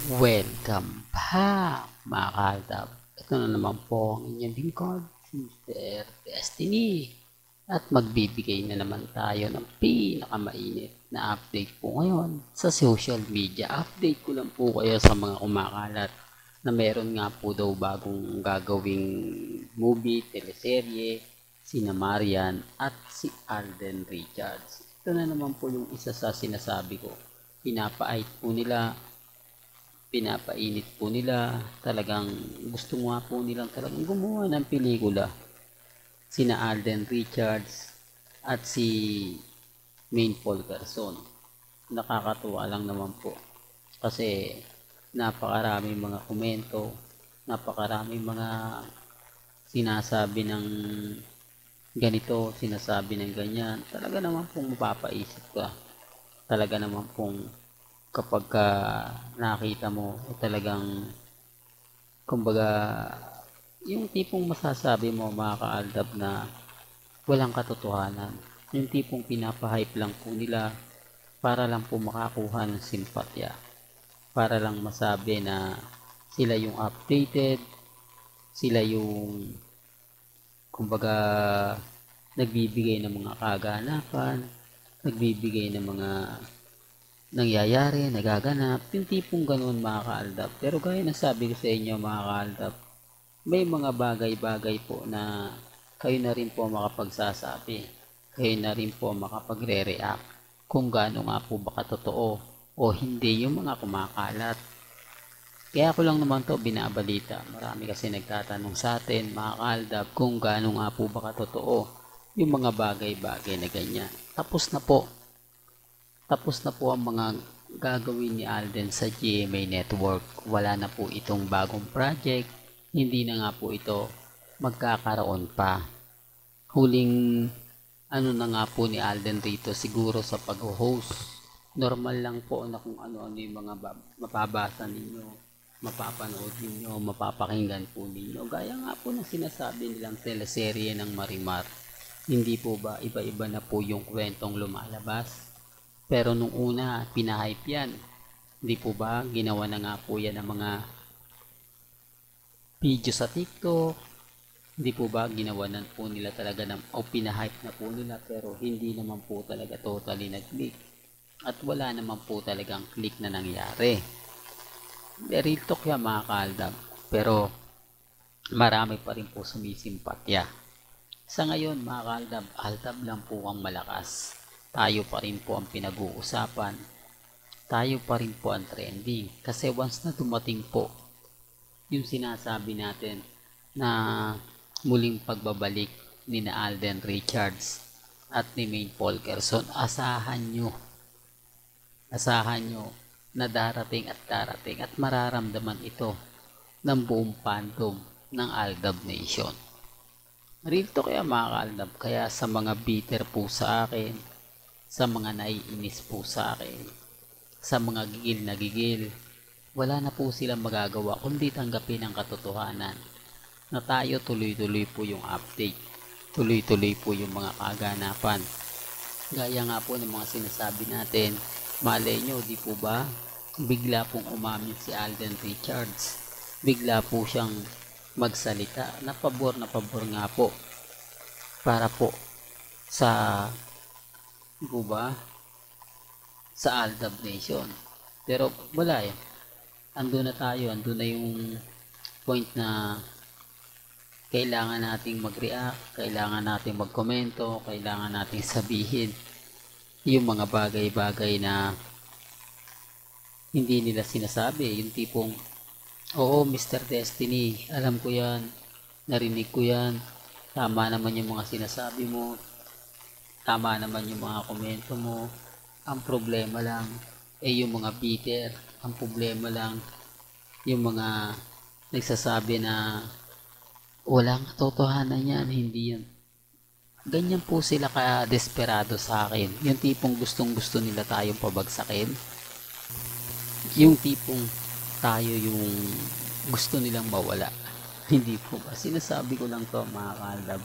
Welcome back mga kaltab. Ito na naman po ang inyong lingkod, Mr. Destiny. At magbibigay na naman tayo ng pinakamainit na update po ngayon sa social media. Update ko lang po kayo sa mga kumakalat na meron nga po daw bagong gagawing movie, teleserye, sina Marian at si Alden Richards. Ito na naman po yung isa sa sinasabi ko. Pinapait po nila, pinapainit po nila, talagang gusto nga po nilang talagang gumawa ng pelikula. Sina Alden Richards at si Maine Fulkerson. Nakakatuwa lang naman po kasi napakaraming mga komento, napakaraming mga sinasabi ng ganito, sinasabi ng ganyan. Talaga naman pong mapapaisip ka. Talaga naman pong kapag nakita mo talagang kumbaga yung tipong masasabi mo mga kaaldab na walang katotohanan, yung tipong pinapahype lang po nila para lang po makakuha ng simpatya, para lang masabi na sila yung updated, sila yung kumbaga nagbibigay ng mga kaganapan, nagbibigay ng mga nangyayari, nagaganap, yung tipong ganun mga kaaldab. Pero gaya na sabi ko sa inyo mga kaaldab, may mga bagay-bagay po na kayo na rin po makapagsasabi, kayo na rin po makapagre-react kung gaano nga po ba katotoo o hindi yung mga kumakalat. Kaya ako lang naman to binabalita. Marami kasi nagtatanong sa atin mga kaaldab kung gaano nga po ba katotoo yung mga bagay-bagay na ganyan. Tapos na po ang mga gagawin ni Alden sa GMA Network. Wala na po itong bagong project. Hindi na nga po ito magkakaroon pa. Huling ano na nga po ni Alden rito siguro sa pag-host. Normal lang po na kung ano-ano yung mga mababasa ninyo, mapapanood ninyo, mapapakinggan po ninyo. Gaya nga po ng sinasabi nilang teleserye ng Marimar. Hindi po ba iba-iba na po yung kwentong lumalabas? Pero nung una, pinahype yan. Hindi po ba? Ginawa na nga po yan ng mga video sa TikTok. Hindi po ba? Ginawa na po nila talaga o pinahype na po nila pero hindi naman po talaga totally nag-click. At wala naman po talagang click na nangyari. Real talk yan mga kaaldab. Pero marami pa rin po sumisimpatya. Sa ngayon mga kaaldab, aldab lang po ang malakas. Tayo pa rin po ang pinag-uusapan. Tayo pa rin po ang trending. Kasi once na dumating po yung sinasabi natin na muling pagbabalik ni na Alden Richards at ni Maine Fulkerson, asahan nyo na darating at mararamdaman ito ng buong fandom ng Aldab Nation. Real to kaya mga kaaldab, kaya sa mga bitter po sa akin, sa mga naiinis po sa akin, sa mga gigil na gigil, wala na po silang magagawa kundi tanggapin ang katotohanan na tayo tuloy-tuloy po yung update, tuloy-tuloy po yung mga kaganapan. Gaya nga po ng mga sinasabi natin, malay nyo, di po ba, bigla pong umamin si Alden Richards, bigla po siyang magsalita na pabor nga po para po sa ba sa Aldab Nation. Pero wala eh. Andun na tayo, andun na yung point na kailangan nating mag-react, kailangan nating magkomento, kailangan nating sabihin yung mga bagay-bagay na hindi nila sinasabi. Yung tipong, oo Mr. Destiny, alam ko yan, narinig ko yan, tama naman yung mga sinasabi mo, tama naman yung mga komento mo. Ang problema lang yung mga bitter. Ang problema lang yung mga nagsasabi na walang katotohanan yan, hindi yan. Ganyan po sila ka-desperado sa akin. Yung tipong gustong-gusto nila tayong pabagsakin. Yung tipong tayo yung gusto nilang mawala. Hindi po ba? Sinasabi ko lang to mga kalab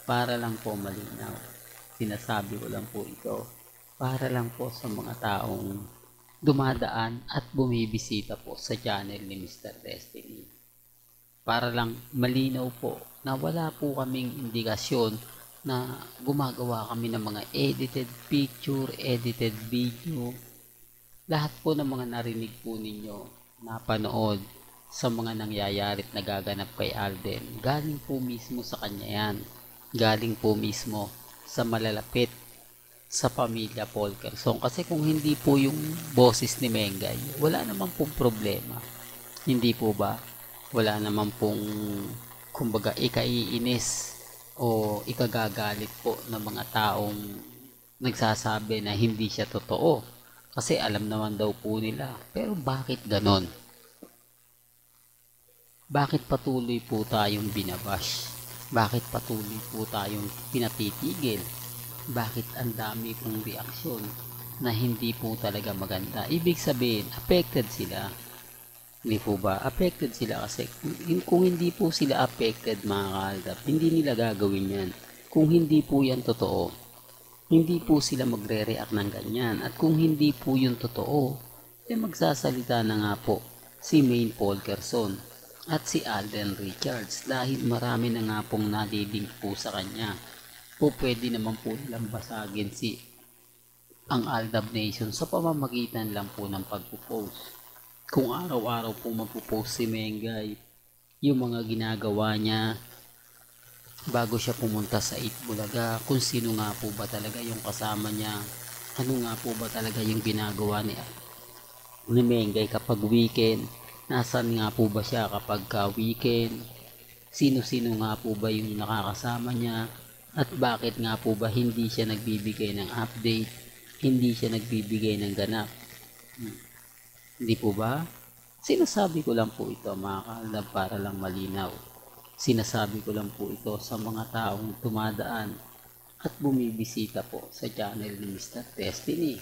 para lang po malinaw. Sinasabi ko lang po ito para lang po sa mga taong dumadaan at bumibisita po sa channel ni Mr. Destiny. Para lang malinaw po na wala po kaming indikasyon na gumagawa kami ng mga edited picture, edited video. Lahat po ng mga narinig po ninyo, napanood sa mga nangyayari at nagaganap kay Alden, galing po mismo sa kanya yan. Galing po mismo sa malalapit sa pamilya Polkerson. Kasi kung hindi po yung boses ni Mengay, wala naman pong problema. Hindi po ba? Wala naman pong kumbaga ikaiinis o ikagagalit po ng mga taong nagsasabi na hindi siya totoo. Kasi alam naman daw po nila. Pero bakit ganon? Bakit patuloy po tayong binabash? Bakit patuloy po tayong pinatitigil? Bakit ang dami pong reaksyon na hindi po talaga maganda? Ibig sabihin, affected sila. Hindi po ba? Affected sila kasi kung hindi po sila affected mga kaaldab, hindi nila gagawin yan. Kung hindi po yan totoo, hindi po sila magre-react ng ganyan. At kung hindi po yun totoo, eh magsasalita na nga po si Maine Polkerson at si Alden Richards dahil marami na nga pong nalilink po sa kanya. Po pwede naman po nilang basagin ang Aldab Nation sa pamamagitan lang po ng pagpo-post. Kung araw-araw po magpo-post si Mengay, yung mga ginagawa niya bago siya pumunta sa Itbulaga, kung sino nga po ba talaga yung kasama niya, ano nga po ba talaga yung ginagawa ni Mengay kapag weekend, nasan nga po ba siya kapag weekend, sino-sino nga po ba yung nakakasama niya, at bakit nga po ba hindi siya nagbibigay ng update, hindi siya nagbibigay ng ganap. Hindi po ba? Sinasabi ko lang po ito mga kaaldab para lang malinaw. Sinasabi ko lang po ito sa mga taong tumadaan at bumibisita po sa channel ni Mr. Destiny.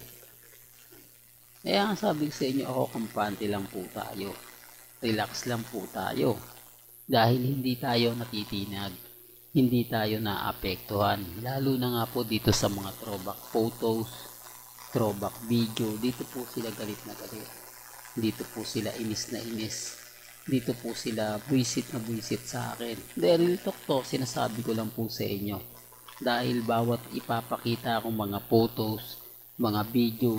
Kaya nga sabi ko sa inyo, ako kampante lang po tayo. Relax lang po tayo. Dahil hindi tayo natitinag. Hindi tayo naapektuhan. Lalo na nga po dito sa mga throwback photos, throwback video. Dito po sila galit na galit. Dito po sila inis na inis. Dito po sila buwisit na buwisit sa akin. Dahil to, sinasabi ko lang po sa inyo. Dahil bawat ipapakita akong mga photos, mga video,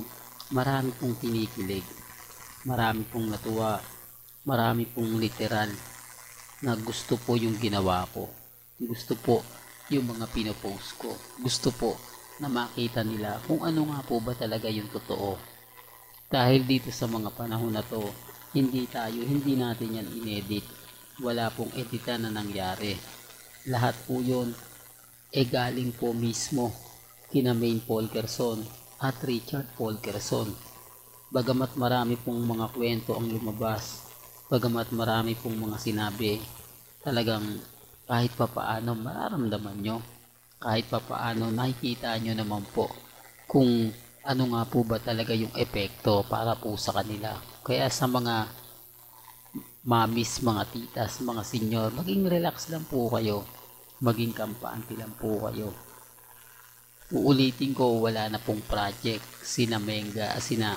marami pong kinikilig. Marami pong natuwa. Marami pong literal na gusto po yung ginawa ko. Gusto po yung mga pinopost ko. Gusto po na makita nila kung ano nga po ba talaga yung totoo. Dahil dito sa mga panahon na to, hindi natin yan inedit. Wala pong editan na nangyari. Lahat po yun galing po mismo kina Maine Polkerson at Richard Polkerson. Bagamat marami pong mga kwento ang lumabas, bagamat marami pong mga sinabi, talagang kahit papaano mararamdaman nyo, kahit papaano nakikita nyo naman po kung ano nga po ba talaga yung epekto para po sa kanila. Kaya sa mga mamis, mga titas, mga senyor, maging relax lang po kayo, maging kampante lang po kayo. Uulitin ko, wala na pong project sina Menga, sina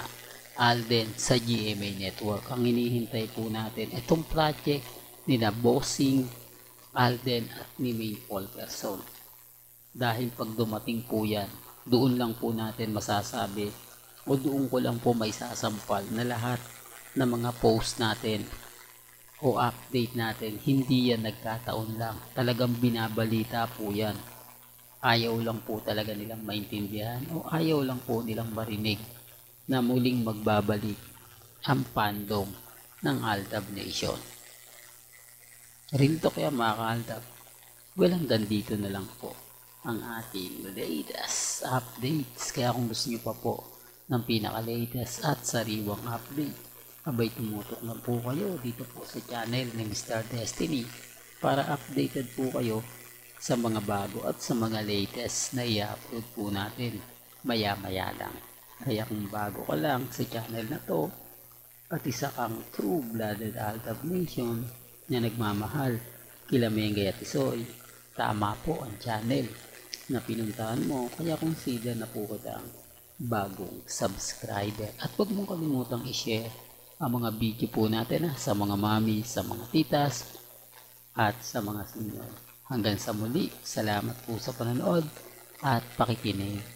Alden sa GMA Network. Ang hinihintay po natin itong project nila Bossing, Alden at ni Maine Polkerson. Dahil pag dumating po yan, doon lang po natin masasabi o doon ko lang po may sasampal na lahat ng mga post natin o update natin, hindi yan nagkataon lang. Talagang binabalita po yan. Ayaw lang po talaga nilang maintindihan o ayaw lang po nilang marinig na muling magbabalik ang fandom ng Aldab Nation. Real talk yan mga ka-Aldab. Well, hanggang dito na lang po ang ating latest updates. Kaya kung gusto nyo pa po ng pinaka-latest at sariwang update, abay tumutok na po kayo dito po sa channel ni Mr. Destiny para updated po kayo sa mga bago at sa mga latest na i-upload po natin maya-maya lang. Kaya kung bago ka lang sa channel na to at isa kang true-blooded Aldab Nation na nagmamahal kila Mengay at Isoy, tama po ang channel na pinuntahan mo. Kaya consider na po kitang bagong subscriber. At huwag mong kalimutang i-share ang mga video po natin sa mga mami, sa mga titas, at sa mga senior. Hanggang sa muli, salamat po sa panonood at pakikinig.